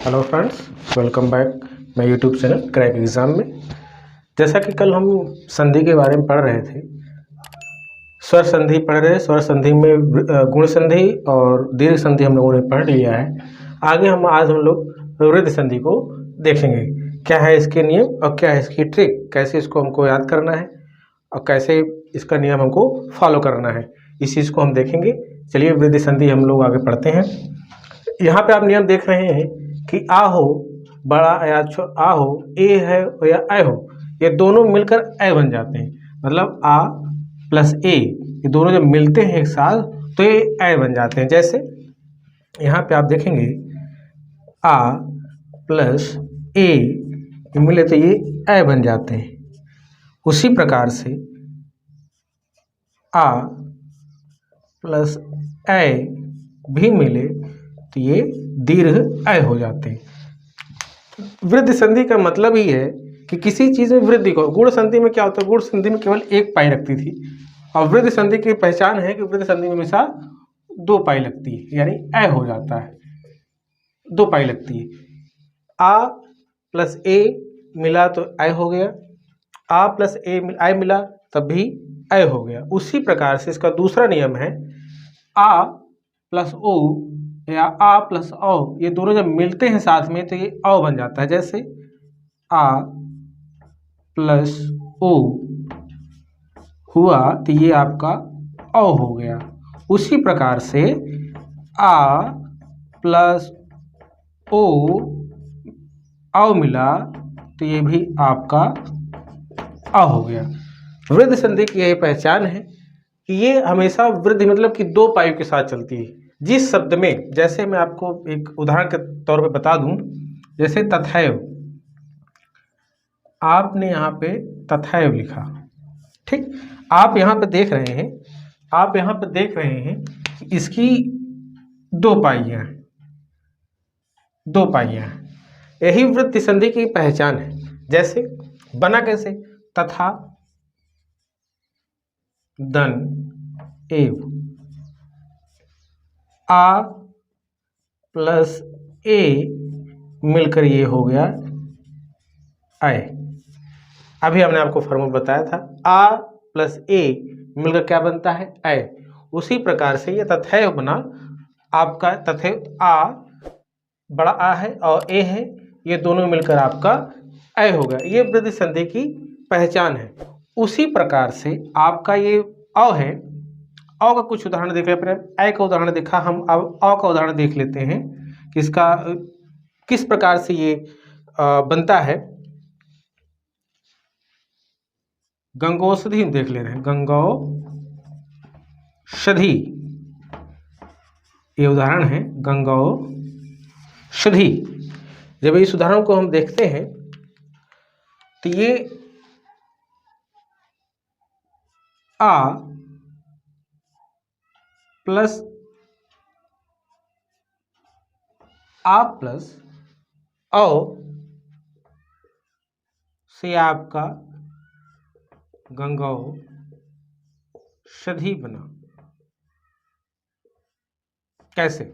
Hello friends, welcome back my YouTube channel crack exam में। जैसा कि कल हम संधि के बारे में पढ़ रहे थे, स्वर संधि पढ़ रहे। स्वर संधि में गुण संधि और दीर्घ संधि हम लोगों ने पढ़ लिया है। आगे आज हम लोग वृद्ध संधि को देखेंगे, क्या है इसके नियम और क्या है इसकी ट्रिक, कैसे इसको हमको याद करना है और कैसे इसका नियम हमको फॉलो करना है, इस चीज़ को हम देखेंगे। चलिए वृद्ध संधि हम लोग आगे पढ़ते हैं। यहाँ पे आप नियम देख रहे हैं कि आ हो बड़ा या आ हो, ए है या ऐ हो, ये दोनों मिलकर ऐ बन जाते हैं। मतलब आ प्लस ए, ये दोनों जब मिलते हैं एक साथ तो ये ऐ बन जाते हैं। जैसे यहाँ पे आप देखेंगे आ प्लस ए, ये मिले तो ये ऐ बन जाते हैं। उसी प्रकार से आ प्लस ऐ भी मिले तो ये दीर्घ ऐ हो जाते हैं। वृद्ध संधि का मतलब ही है कि किसी चीज़ में वृद्धि को। गुण संधि में क्या होता है, गुण संधि में केवल एक पाई लगती थी और वृद्ध संधि की पहचान है कि वृद्ध संधि में हमेशा दो पाई लगती है, यानी ऐ हो जाता है, दो पाई लगती है। आ प्लस ए मिला तो ऐ हो गया, आ प्लस ए ऐ मिला तब भी ऐ हो गया। उसी प्रकार से इसका दूसरा नियम है आ प्लस ओ या आ प्लस औ, ये दोनों जब मिलते हैं साथ में तो ये औ बन जाता है। जैसे आ प्लस ओ हुआ तो ये आपका औ हो गया। उसी प्रकार से आ प्लस ओ औ मिला तो ये भी आपका अ हो गया। वृद्ध संधि की यही पहचान है कि ये हमेशा वृद्धि मतलब कि दो पाइयों के साथ चलती है। जिस शब्द में, जैसे मैं आपको एक उदाहरण के तौर पे बता दूं, जैसे तथैव, आपने यहाँ पे तथैव लिखा, ठीक। आप यहाँ पे देख रहे हैं, आप यहाँ पे देख रहे हैं कि इसकी दो पाइयाँ हैं, दो पाइयाँ हैं। यही वृत्त संधि की पहचान है। जैसे बना कैसे, तथा दन एव, आ प्लस ए मिलकर ये हो गया ऐ। अभी हमने आपको फॉर्मूला बताया था, आ प्लस ए मिलकर क्या बनता है, ऐ। उसी प्रकार से ये तथैव बना आपका, तथैव आ बड़ा आ है और ए है, ये दोनों मिलकर आपका ऐ हो गया। ये वृद्ध संधि की पहचान है। उसी प्रकार से आपका ये औ है, औ का कुछ उदाहरण देख लेते हैं। ऐ का उदाहरण देखा, हम अब औ का उदाहरण देख लेते हैं कि इसका किस प्रकार से ये बनता है। गंगौषधि हम देख ले रहे हैं, गंगौषधि ये उदाहरण है, गंगौषधि। जब इस उदाहरण को हम देखते हैं तो ये आ प्लस औ से आपका गंगौषधि बना। कैसे,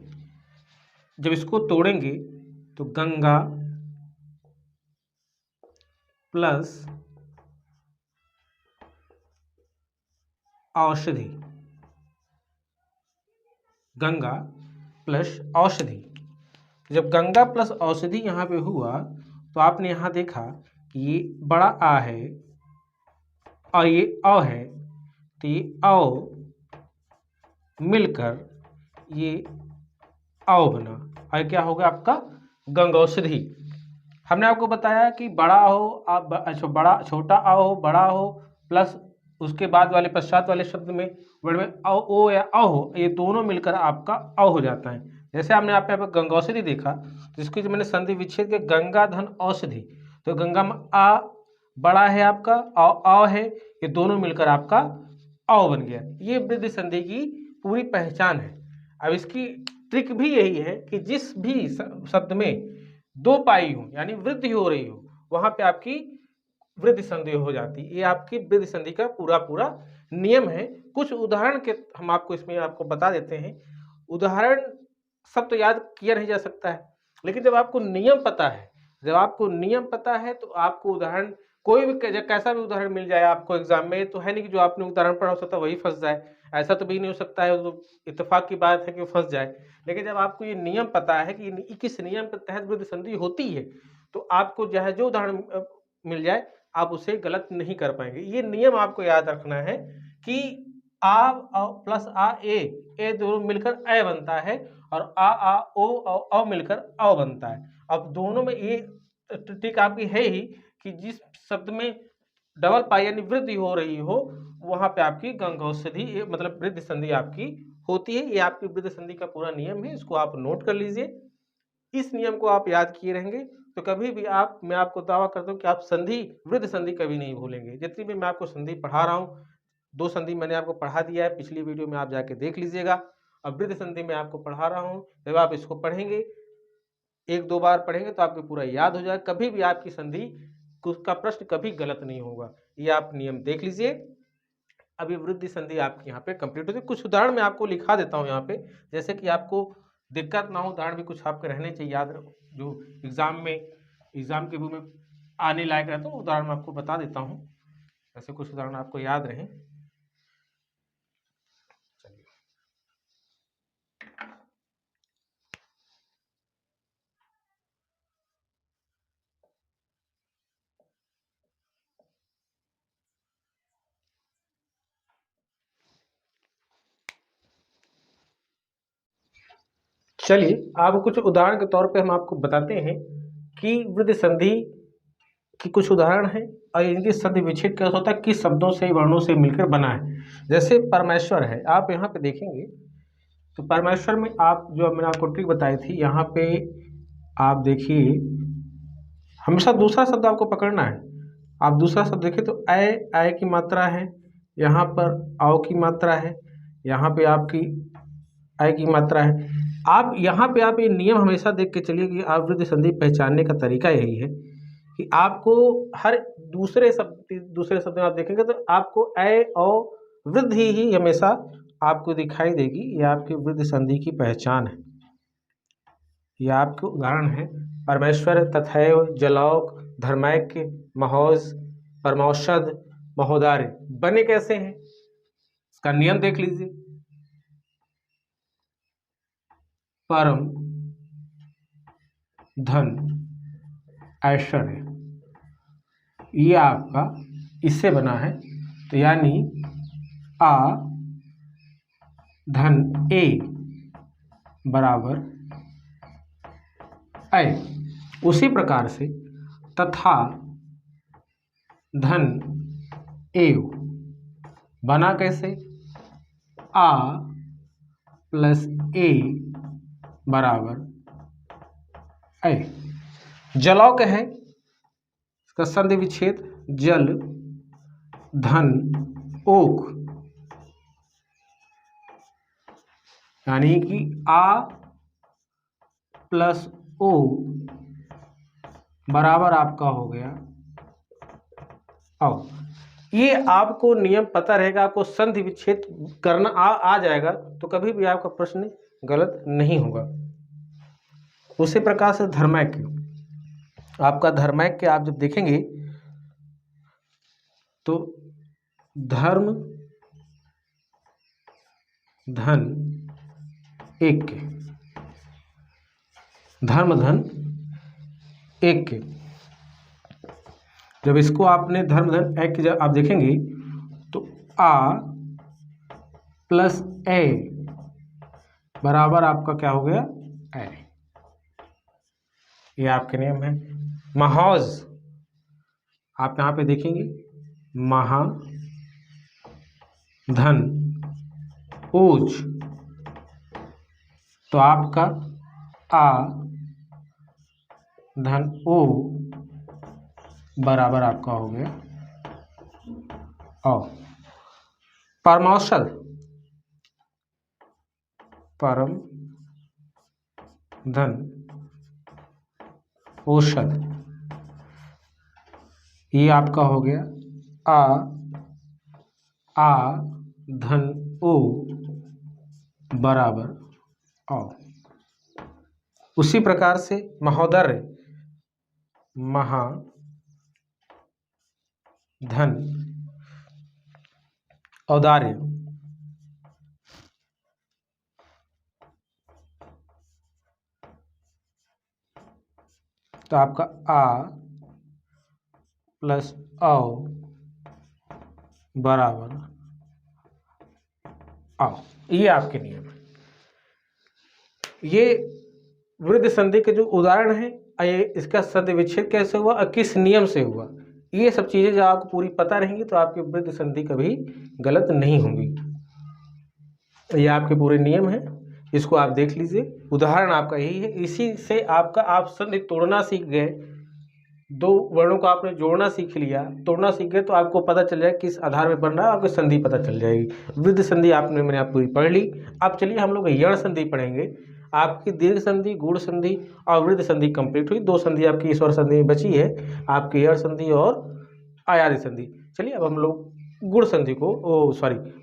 जब इसको तोड़ेंगे तो गंगा प्लस औषधि, गंगा प्लस औषधि। जब गंगा प्लस औषधि यहाँ पे हुआ तो आपने यहाँ देखा कि ये बड़ा आ है और ये औ है, तो ये औ मिलकर ये औ बना और क्या होगा आपका गंगौषधि। हमने आपको बताया कि बड़ा हो, आप बड़ा छोटा आ हो, बड़ा हो प्लस उसके बाद वाले पश्चात वाले शब्द में वर्ड में औ ओ या औ हो, ये दोनों मिलकर आपका औ हो जाता है। जैसे हमने आप यहाँ पे गंगौषधि देखा, जिसकी जो मैंने संधि विच्छेद के गंगा धन औषधि, तो गंगा में आ बड़ा है आपका और औ है, ये दोनों मिलकर आपका औ बन गया। ये वृद्ध संधि की पूरी पहचान है। अब इसकी ट्रिक भी यही है कि जिस भी शब्द में दो पाई हो यानी वृद्धि हो रही हो, वहां पे आपकी वृद्ध संधि हो जाती है। ये आपकी वृद्ध संधि का पूरा नियम है। कुछ उदाहरण के हम आपको इसमें आपको बता देते हैं। उदाहरण सब तो याद किया नहीं जा सकता है, लेकिन जब आपको नियम पता है, जब आपको नियम पता है तो आपको उदाहरण कोई भी कैसा भी उदाहरण मिल जाए आपको एग्जाम में, तो है नहीं कि जो आपने उदाहरण पढ़ा हो सकता है वही फंस जाए, ऐसा तो भी नहीं हो सकता है, तो इत्तेफाक की बात है कि वो फंस जाए। लेकिन जब आपको ये नियम पता है कि किस नियम के तहत वृद्धि संधि होती है, तो आपको चाहे जो उदाहरण मिल जाए आप उसे गलत नहीं कर पाएंगे। ये नियम आपको याद रखना है कि आ प्लस ए दोनों मिलकर ए बनता है, और आ ओ मिलकर अ बनता है। अब दोनों में ये ट्रिक आपकी है ही कि जिस शब्द में डबल पाई यानी वृद्धि हो रही हो वहां पे आपकी गंगोत्सधि मतलब वृद्धि संधि आपकी होती है। ये आपकी वृद्धि संधि का पूरा नियम है, इसको आप नोट कर लीजिए। इस नियम को आप याद किए रहेंगे तो कभी भी मैं आपको दावा करता हूँ कि आप वृद्धि संधि कभी नहीं भूलेंगे। जितनी भी मैं आपको संधि पढ़ा रहा हूँ, 2 संधि मैंने आपको पढ़ा दिया है, पिछली वीडियो में आप जाके देख लीजिएगा। अब वृद्धि संधि में आपको पढ़ा रहा हूँ, जब आप इसको पढ़ेंगे 1-2 बार पढ़ेंगे तो आपको पूरा याद हो जाएगा, कभी भी आपकी संधि का प्रश्न कभी गलत नहीं होगा। ये आप नियम देख लीजिए। अभी वृद्धि संधि आपकी यहाँ पे कंप्लीट होती है। कुछ उदाहरण मैं आपको लिखा देता हूँ यहाँ पे, जैसे कि आपको दिक्कत ना हो, उदाहरण भी कुछ आपके रहने चाहिए याद, जो एग्जाम के रूप में आने लायक रहता है, उदाहरण मैं आपको बता देता हूँ, ऐसे कुछ उदाहरण आपको याद रहे। चलिए आपको कुछ उदाहरण के तौर पे हम आपको बताते हैं कि वृद्धि संधि की कुछ उदाहरण है और इनकी संधि विच्छेद कैसे होता है, किस शब्दों से वर्णों से मिलकर बना है। जैसे परमेश्वर है, आप यहाँ पे देखेंगे तो परमेश्वर में आप जो मैंने आपको ट्रिक बताई थी, यहाँ पे आप देखिए हमेशा दूसरा शब्द आपको पकड़ना है। आप दूसरा शब्द देखिए तो आय की मात्रा है, यहाँ पर आओ की मात्रा है, यहाँ पे आपकी आय की मात्रा है। आप यहाँ पे आप ये नियम हमेशा देख के चलिए कि आप वृद्धि संधि पहचानने का तरीका यही है कि आपको हर दूसरे शब्द में आप देखेंगे तो आपको अ और वृद्धि ही हमेशा आपको दिखाई देगी। ये आपकी वृद्धि संधि की पहचान है। ये आपके उदाहरण है, परमेश्वर, तथैव, जलौक, धर्मैक्य, महोज, परमौषध, महोदार्य बने कैसे हैं, इसका नियम देख लीजिए। परम धन ऐश्वर्य, ये आपका इससे बना है, तो यानी आ धन ए बराबर ऐ। उसी प्रकार से तथा धन एव बना कैसे, आ प्लस ए बराबर ऐ। जलौक है, इसका संधि विच्छेद जल धन ओक, यानी कि आ प्लस ओ बराबर आपका हो गया औ। ये आपको नियम पता रहेगा, आपको संधि विच्छेद करना आ जाएगा तो कभी भी आपका प्रश्न गलत नहीं होगा। उसी प्रकार से धर्मैक्य, आपका धर्मैक्य आप जब देखेंगे तो धर्म धन एक, धर्म धन एक, जब इसको आपने धर्म धन एक जब आप देखेंगे तो आ प्लस ए बराबर आपका क्या हो गया ए। ये आपके नियम है। महाज, आप यहाँ पे देखेंगे महा धन ओज, तो आपका आ धन ओ बराबर आपका हो गया और परमौषध, परम धन औषध, ये आपका हो गया आ धन ओ बराबर औ। उसी प्रकार से महोदर्य, महाधन, औदार्य, तो आपका आ प्लस औ बराबर आओ, ये आपके नियम है। ये वृद्ध संधि के जो उदाहरण है, ये इसका संधि विच्छेद कैसे हुआ और किस नियम से हुआ, ये सब चीजें जब आपको पूरी पता रहेंगी तो आपकी वृद्ध संधि कभी गलत नहीं होंगी। ये आपके पूरे नियम हैं, इसको आप देख लीजिए। उदाहरण आपका यही है, इसी से आपका आप संधि तोड़ना सीख गए, दो वर्णों को आपने जोड़ना सीख लिया, तोड़ना सीख गए तो आपको पता चल जाएगा किस आधार में बन रहा है, आपको संधि पता चल जाएगी। वृद्ध संधि मैंने आप पूरी पढ़ ली। अब चलिए हम लोग यण संधि पढ़ेंगे। आपकी दीर्घ संधि, गूढ़ संधि और वृद्ध संधि कंप्लीट हुई। दो संधि आपकी स्वर संधि में बची है, आपकी यण संधि और आयादी संधि। चलिए अब हम लोग गुण संधि को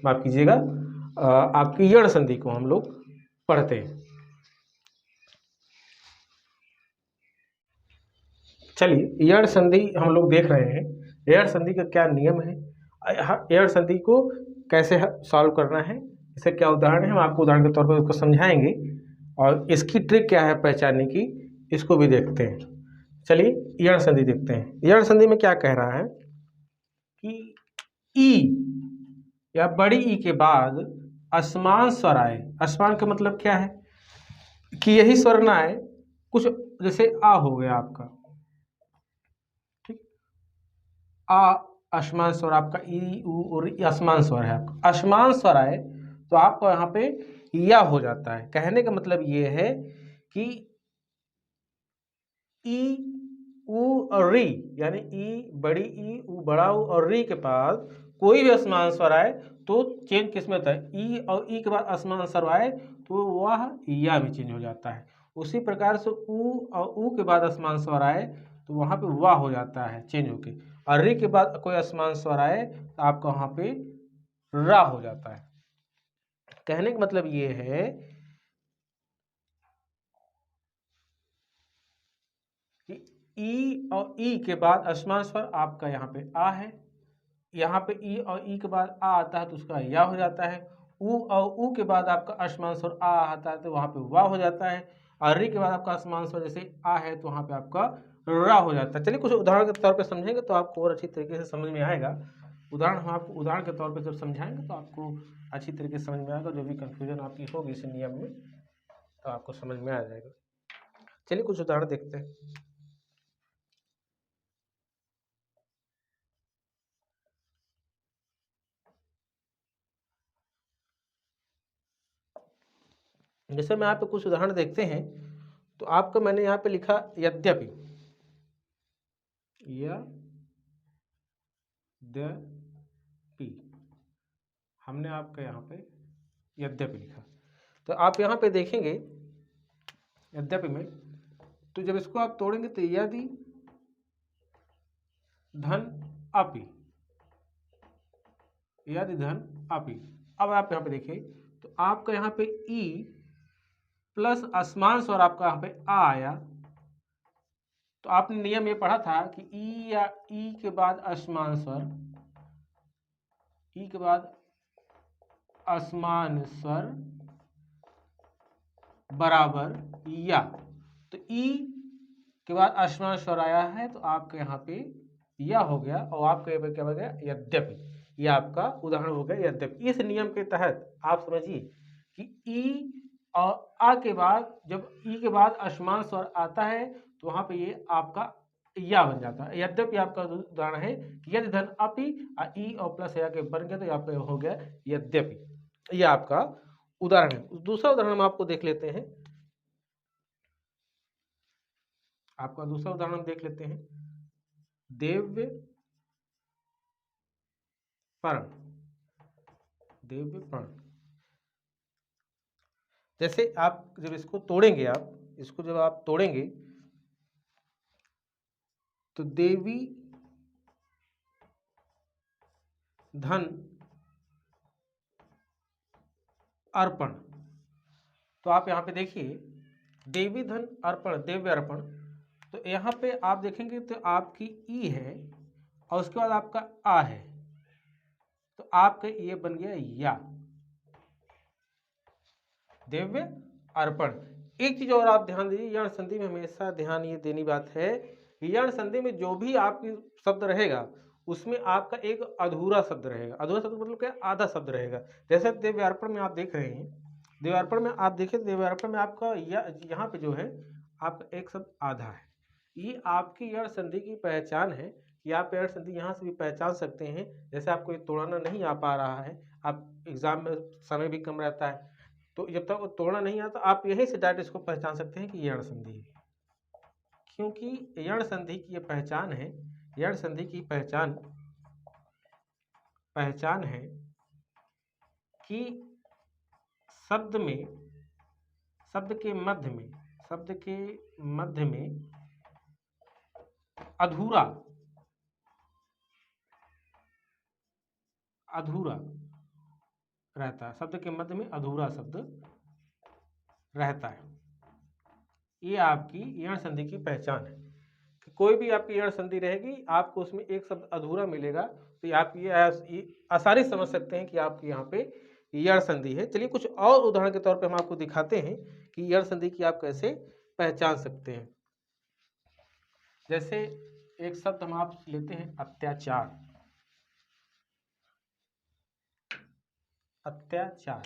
माफ कीजिएगा, आपकी यण संधि को हम लोग पढ़ते हैं। चलिए यण संधि हम लोग देख रहे हैं, यण संधि का क्या नियम है, यण संधि को कैसे सॉल्व करना है, इससे क्या उदाहरण है, हम आपको उदाहरण के तौर पर उसको समझाएंगे और इसकी ट्रिक क्या है पहचानने की, इसको भी देखते हैं। चलिए यण संधि देखते हैं। यण संधि में क्या कह रहा है कि ई या बड़ी ई के बाद असमान स्वर आए। असमान का मतलब क्या है कि यही स्वर ना आए, कुछ जैसे आ हो गया आपका, ठीक, आ असमान स्वर आपका, ई उ और असमान स्वर है आपका, असमान स्वर आए तो आपको यहाँ पे या हो जाता है। कहने का मतलब ये है कि ई उ और री, यानी ई बड़ी ई उ बड़ा उ और री के पास कोई भी असमान स्वर आए तो चेंज किस में होता है, ई और ई के बाद असमान स्वर आए तो वह या भी चेंज हो जाता है। उसी प्रकार से उ और उ के बाद असमान स्वर आए तो वहाँ पे वाह हो जाता है चेंज होके, और री के बाद कोई असमान स्वर आए तो आपका वहाँ पे रा हो जाता है। कहने का मतलब ये है कि ई और ई के बाद असमान स्वर आपका यहाँ पे आ है, यहाँ पे ई और ई के बाद आ आता है तो उसका या हो जाता है। उ और उ के बाद आपका असमान स्वर आ आता है तो वहाँ पे वाह हो जाता है, और री के बाद आपका असमान स्वर जैसे आ है तो वहाँ पे आपका रा हो जाता है। चलिए कुछ उदाहरण के तौर पे समझेंगे तो आपको और अच्छी तरीके से समझ में आएगा। उदाहरण हम आपको उदाहरण के तौर पे जब समझाएंगे तो आपको अच्छी तरीके से समझ में आएगा। जो भी कन्फ्यूजन आपकी होगी इस नियम में तो आपको समझ में आ जाएगा। चलिए कुछ उदाहरण देखते हैं। जैसे मैं यहाँ पे कुछ उदाहरण देखते हैं तो आपका मैंने यहाँ पे लिखा यद्यपि, यद्यपि, हमने आपका यहाँ पे यद्यपि लिखा। तो आप यहाँ पे देखेंगे यद्यपि में, तो जब इसको आप तोड़ेंगे तो यदि धन अपि, यदि धन अपि। अब आप यहाँ पे देखिए तो आपका यहाँ पे ई प्लस असमान स्वर आपका यहाँ पे आ आया, तो आपने नियम ये पढ़ा था कि ई या ई के बाद असमान स्वर, ई के बाद असमान स्वर बराबर या, तो ई के बाद असमान स्वर आया है तो आपके यहाँ पे या हो गया और आपके यहाँ पे क्या हो गया यद्यपि। यह आपका उदाहरण हो गया यद्यपि। इस नियम के तहत आप समझिए कि ई और आ के बाद जब ई के बाद असमान स्वर आता है तो वहां पे ये आपका या बन जाता है। यद्यपि आपका उदाहरण है कि यदि धन अपि ई और प्लस या के बन गया तो यहाँ पे हो गया यद्यपि। यह आपका उदाहरण है। दूसरा उदाहरण हम आपको देख लेते हैं। आपका दूसरा उदाहरण हम देख लेते हैं, देव्य पर्ण, देव्य पर्ण। जैसे आप जब इसको तोड़ेंगे, आप इसको जब आप तोड़ेंगे तो देवी धन अर्पण, तो आप यहाँ पे देखिए देवी धन अर्पण, दिव्य अर्पण, तो यहाँ पे आप देखेंगे तो आपकी ई है और उसके बाद आपका आ है, तो आपका ये बन गया या, दिव्य अर्पण। एक चीज और आप ध्यान दीजिए, यण संधि में हमेशा ध्यान ये देनी बात है, यण संधि में जो भी आपकी शब्द रहेगा उसमें आपका एक अधूरा शब्द रहेगा। अधूरा शब्द मतलब क्या, आधा शब्द रहेगा। जैसे दिव्यार्पण में आप देख रहे हैं, दिव्यार्पण में आप देखिए, दिव्यार्पण में आपका यहाँ पे जो है आपका एक शब्द आधा है। ये आपकी यण संधि की पहचान है कि आप यण संधि यहाँ से भी पहचान सकते हैं। जैसे आपको ये तोड़ना नहीं आ पा रहा है, आप एग्जाम में समय भी कम रहता है, तो जब तक वो तोड़ना नहीं आता आप यहीं से डायरेक्ट इसको पहचान सकते हैं कि यण संधि है, क्योंकि यण संधि की ये पहचान है। यण संधि की पहचान है कि शब्द के मध्य में अधूरा रहता है, शब्द के मध्य में अधूरा शब्द रहता है। ये आपकी यण संधि की पहचान है कि कोई भी आपकी यण संधि रहेगी आपको उसमें एक शब्द अधूरा मिलेगा, तो आप ये आसानी समझ सकते हैं कि आपके यहाँ पे यण संधि है। चलिए कुछ और उदाहरण के तौर पे हम आपको दिखाते हैं कि यण संधि की आप कैसे पहचान सकते हैं। जैसे एक शब्द हम आप लेते हैं अत्याचार, अत्याचार,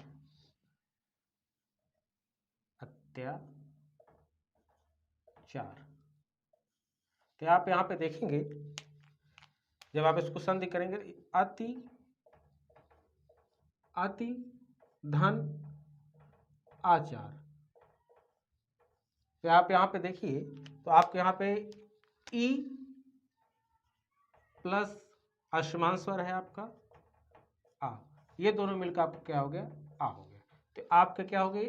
तो आप यहाँ पे देखेंगे जब आप इसको संधि करेंगे, अति धन आचार, तो आप यहाँ पे देखिए तो आपके यहाँ पे ई प्लस असमान स्वर है आपका आ, ये दोनों मिलकर आपको क्या हो गया, आ हो गया। तो आपका क्या हो गई,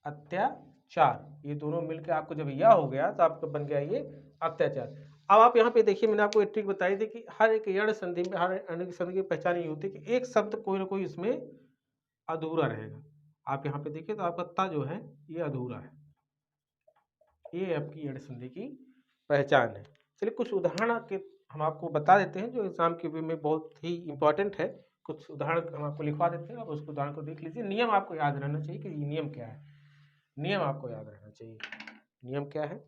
अत्याचार, ये दोनों मिलकर आपको जब या हो गया तो आपका बन गया ये अत्याचार। अब आप यहाँ पे देखिए, मैंने आपको एक ट्रिक बताई थी कि हर एक यण संधि में, हर यण संधि की पहचान ये होती है कि एक शब्द कोई ना कोई इसमें अधूरा रहेगा। आप यहाँ पे देखिए तो आपका ता जो है ये अधूरा है, ये आपकी यण संधि की पहचान है। चलिए कुछ उदाहरण के हम आपको बता देते हैं जो एग्जाम के वे में बहुत ही इंपॉर्टेंट है। कुछ उदाहरण हम आपको लिखवा देते हैं, आप उसको उदाहरण को देख लीजिए। नियम आपको याद रहना चाहिए कि ये नियम क्या है, नियम आपको याद रहना चाहिए। नियम क्या है,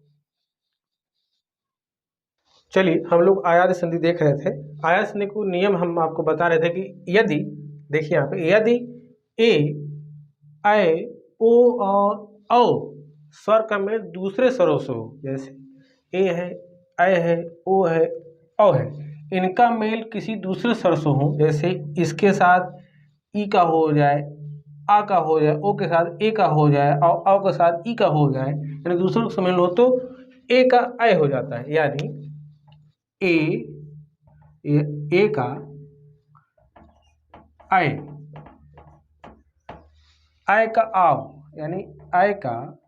चलिए हम लोग आयात संधि देख रहे थे। आयात संधि को नियम हम आपको बता रहे थे कि यदि, देखिए यहाँ पे, यदि ए, ऐ, ओ और औ स्वर का मेल दूसरे स्वरों से हो, जैसे ए है, ऐ है, ओ है, औ है, इनका मेल किसी दूसरे स्वर से हो, जैसे इसके साथ ई का हो जाए, आ का हो जाए, ओ के साथ ए का हो जाए और औ के साथ ई का हो जाए, यानी दूसरों से मेल हो तो ए का ऐ हो जाता है। यानी ए का ऐ, ऐ का आव, यानी ऐ का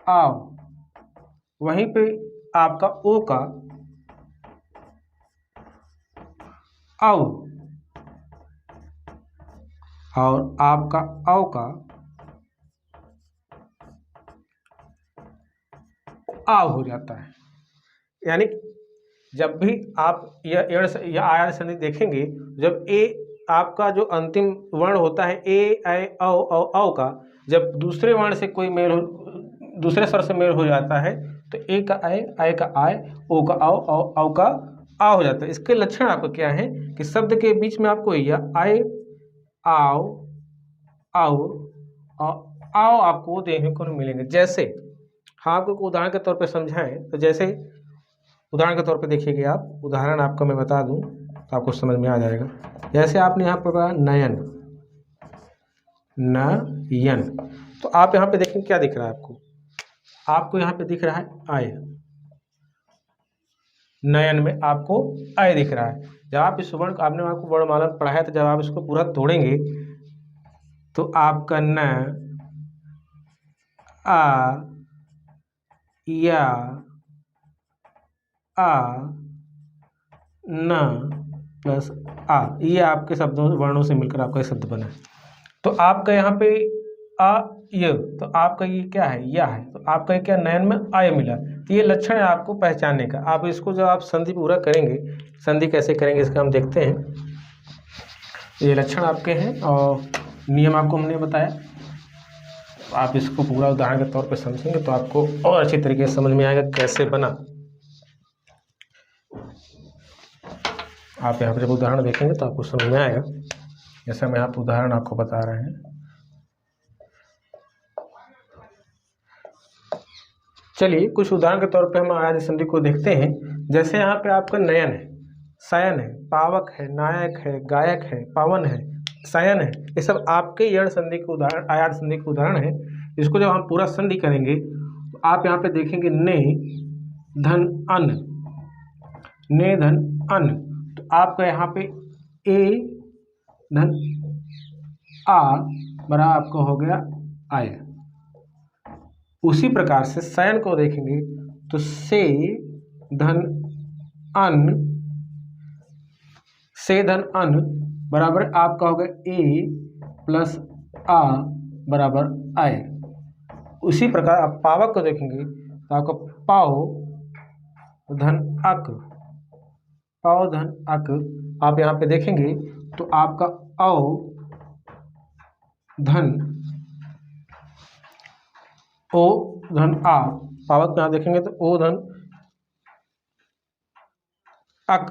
आव, वहीं पे आपका ओ का औ और आपका औ का आव हो जाता है। यानी जब भी आप यह आयात संधि देखेंगे, जब ए आपका जो अंतिम वर्ण होता है ए, ऐ, औ का, जब दूसरे वर्ण से कोई मेल हो, दूसरे स्वर से मेल हो जाता है तो ए का ऐ का आय, ओ का औ का आ हो जाता है। इसके लक्षण आपको क्या है कि शब्द के बीच में आपको यह आय, आओ, आओ और आओ आपको देखने को मिलेंगे। जैसे हाँ, आपको उदाहरण के तौर पे समझाएं तो जैसे उदाहरण के तौर पे देखिएगा आप, उदाहरण आपको मैं बता दूं तो आपको समझ में आ जाएगा। जैसे आपने यहाँ पर पढ़ा नयन, नयन, तो आप यहाँ पे देखेंगे क्या दिख रहा है आपको यहाँ पे दिख रहा है आय, नयन में आपको आय दिख रहा है। जब आप इस वर्ण को, आपने आपको वर्णमाला में पढ़ाया, तो जब आप इसको पूरा तोड़ेंगे तो आपका न, आ, या, आ, न प्लस आ, ये आपके शब्दों वर्णों से मिलकर आपका शब्द बना है। तो आपका यहाँ पे आ य, तो आपका ये क्या है, या है, तो आपका ये क्या नयन में आय मिला। तो ये लक्षण है आपको पहचानने का। आप इसको जब आप संधि पूरा करेंगे, संधि कैसे करेंगे इसका हम देखते हैं। ये लक्षण आपके हैं और नियम आपको हमने बताया। आप इसको पूरा उदाहरण के तौर पर समझेंगे तो आपको और अच्छी तरीके से समझ में आएगा कैसे बना। आप यहाँ पर जब उदाहरण देखेंगे तो आपको समझ में आएगा। जैसा मैं आप उदाहरण आपको बता रहे हैं, चलिए कुछ उदाहरण के तौर पे हम आयादी संधि को देखते हैं। जैसे यहाँ पे आपका नयन है, शयन है, पावक है, नायक है, गायक है, पावन है, शयन है, ये सब आपके यण संधि के उदाहरण, आयादी संधि के उदाहरण है। इसको जब हम पूरा संधि करेंगे तो आप यहाँ पे देखेंगे ने धन अन, ने धन अन, तो आपका यहाँ पे ए धन आ बराबर आपका हो गया आय। उसी प्रकार से शयन को देखेंगे तो से धन अन, से धन अन बराबर आपका होगा ए प्लस आ बराबर आय। उसी प्रकार आप पावक को देखेंगे तो आपका पाव धन अक, पाव धन अक, आप यहाँ पे देखेंगे तो आपका औ धन ओ धन आ, पावक में आप देखेंगे तो ओ धन अक,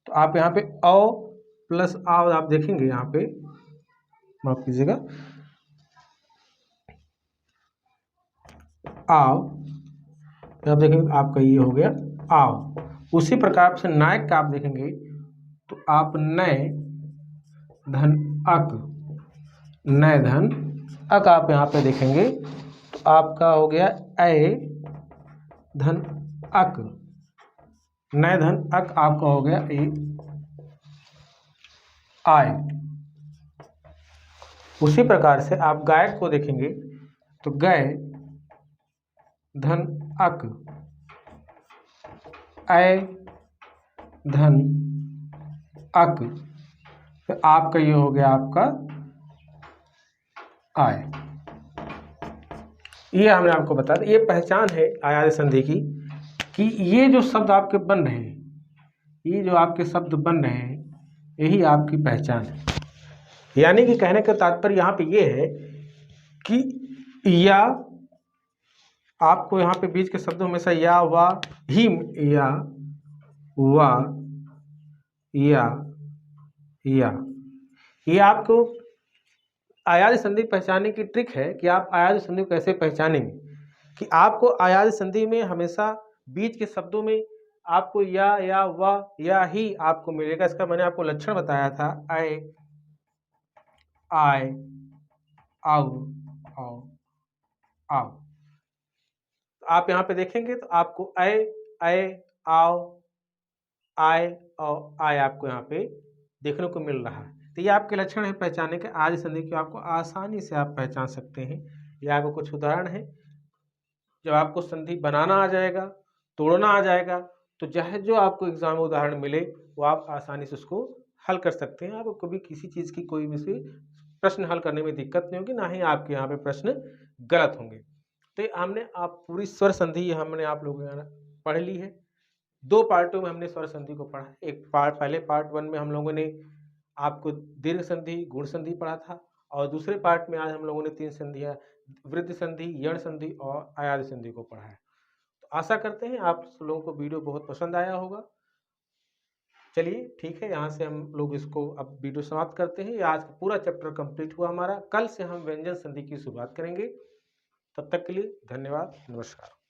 तो आप यहाँ पे औ प्लस आ आप देखेंगे, यहाँ पे माफ कीजिएगा आव, आप देखेंगे आपका ये हो गया आव। उसी प्रकार से नायक का आप देखेंगे तो आप नय धन अक, नय धन अक आप यहाँ पे देखेंगे तो आपका हो गया ए धन अक, नय धन अक आपका हो गया ए आय। उसी प्रकार से आप गायक को देखेंगे तो गय धन अक, ऐ धन अक, तो आपका ये हो गया आपका आय। ये हमने आपको बता दिया, ये पहचान है आयादी संधि की कि ये जो शब्द आपके बन रहे हैं, ये जो आपके शब्द बन रहे हैं, यही आपकी पहचान है। यानी कि कहने का तात्पर्य यहाँ पे ये है कि या आपको यहाँ पे बीच के शब्दों में से या वा ही, या वा या ये आपको आयादी संधि पहचानने की ट्रिक है कि आप आयादी संधि को कैसे पहचानेंगे। कि आपको आयादी संधि में हमेशा बीच के शब्दों में आपको या वा या ही आपको मिलेगा। इसका मैंने आपको लक्षण बताया था, आय, आय, आओ, आओ, आओ। आप यहाँ पे देखेंगे तो आपको आय, आओ, आय और आय आपको यहाँ पे देखने को मिल रहा है। तो ये आपके लक्षण है पहचानने के। आयादी संधि को आपको आसानी से आप पहचान सकते हैं। ये आपको कुछ उदाहरण है। जब आपको संधि बनाना आ जाएगा, तोड़ना आ जाएगा, तो चाहे जो आपको एग्जाम में उदाहरण मिले वो आप आसानी से उसको हल कर सकते हैं। आपको कभी किसी चीज़ की कोई भी प्रश्न हल करने में दिक्कत नहीं होगी, ना ही आपके यहाँ पे प्रश्न गलत होंगे। तो हमने आप पूरी स्वर संधि हमने आप लोगों ने पढ़ ली है। 2 पार्टों में हमने स्वर संधि को पढ़ा। एक पार्ट पहले पार्ट 1 में हम लोगों ने आपको दीर्घ संधि, गुण संधि पढ़ा था, और दूसरे पार्ट में आज हम लोगों ने 3 संधियाँ, वृद्धि संधि, यण संधि और आयादी संधि को पढ़ा है। तो आशा करते हैं आप लोगों को वीडियो बहुत पसंद आया होगा। चलिए ठीक है, यहाँ से हम लोग इसको अब वीडियो समाप्त करते हैं। आज का पूरा चैप्टर कंप्लीट हुआ हमारा। कल से हम व्यंजन संधि की शुरुआत करेंगे। तब तक के लिए धन्यवाद, नमस्कार।